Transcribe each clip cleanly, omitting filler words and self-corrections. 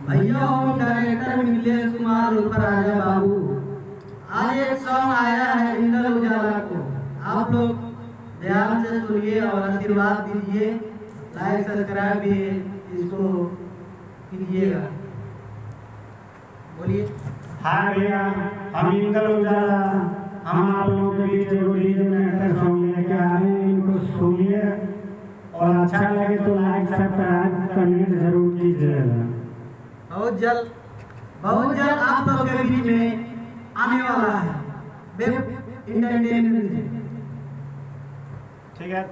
भैया और डायरेक्टर मिथिलेश कुमार उर्फ राजा बाबू, आज एक सॉन्ग आया है इनदल उजाला को, आप लोग ध्यान से सुनिए और आशीर्वाद दीजिए, लाइक सब्सक्राइब भी इसको कीजिएगा। बोलिए। हाय भैया, हम इनदल उजाला, हम आप लोगों के बीच एक डीजे में सॉन्ग लेके आए हैं, इनको सुनिए और अच्छा लगे तो लाइक सब्सक्राइब कमेंट जरूर कीजिएगा। बहुत जल्द आप लोगों के बीच में आने वाला है वेब एंटरटेनमेंट। ठीक है।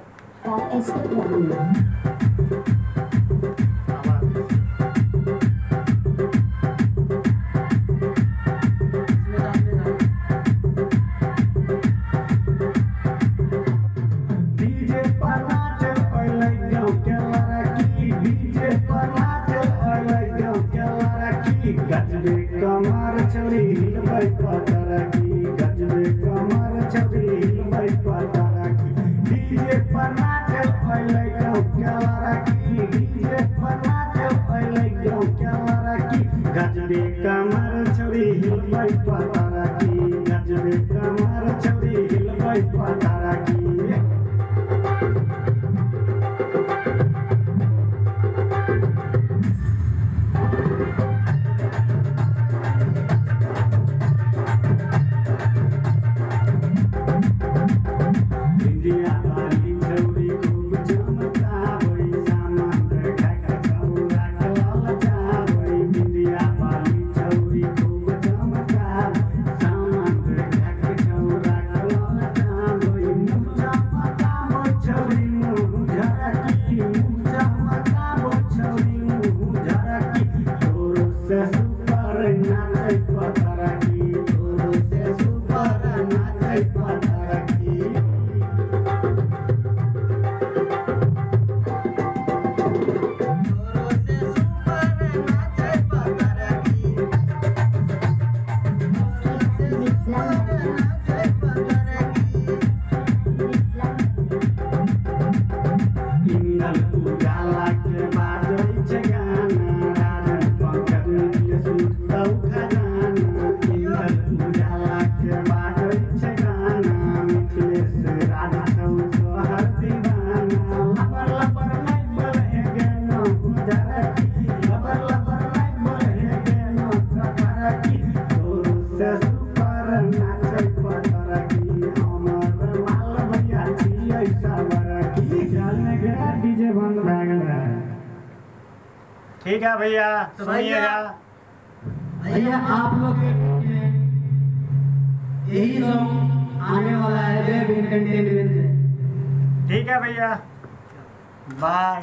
गजबे कमर छौरी हिलबै पतरकी, गजबे कमर छौरी हिलबै पतरकी, डीजे पर नाचल पहिले गाँव के लड़की, डीजे पर नाचल पहिले गाँव के लड़की, गजबे कमर छौरी हिलबै पतरकी, गजबे कमर छौरी हिलबै पतरकी। इनदल उजाला के बाजै छै गाना, राजन पंकज मिथिलेश लुटतौ खजाना, इनदल उजाला के बाजै छै गाना, मिथिलेश राजतौ तोहर दीवाना, लबर लबर नहीं बढ़े गेनो जरकी, लबर लबर नहीं बढ़े गेनो कपरकी, तोरो से सुपर नाचै पतरकी, हमर माल भैया छियै सबरकी। चलने के डीजे बंद भए गेल है। ठीक है भैया, सुनिएगा। भैया आप लोग के यही सॉन्ग आने वाला है वेब एंटरटेनमेंट। ठीक है भैया, बाय।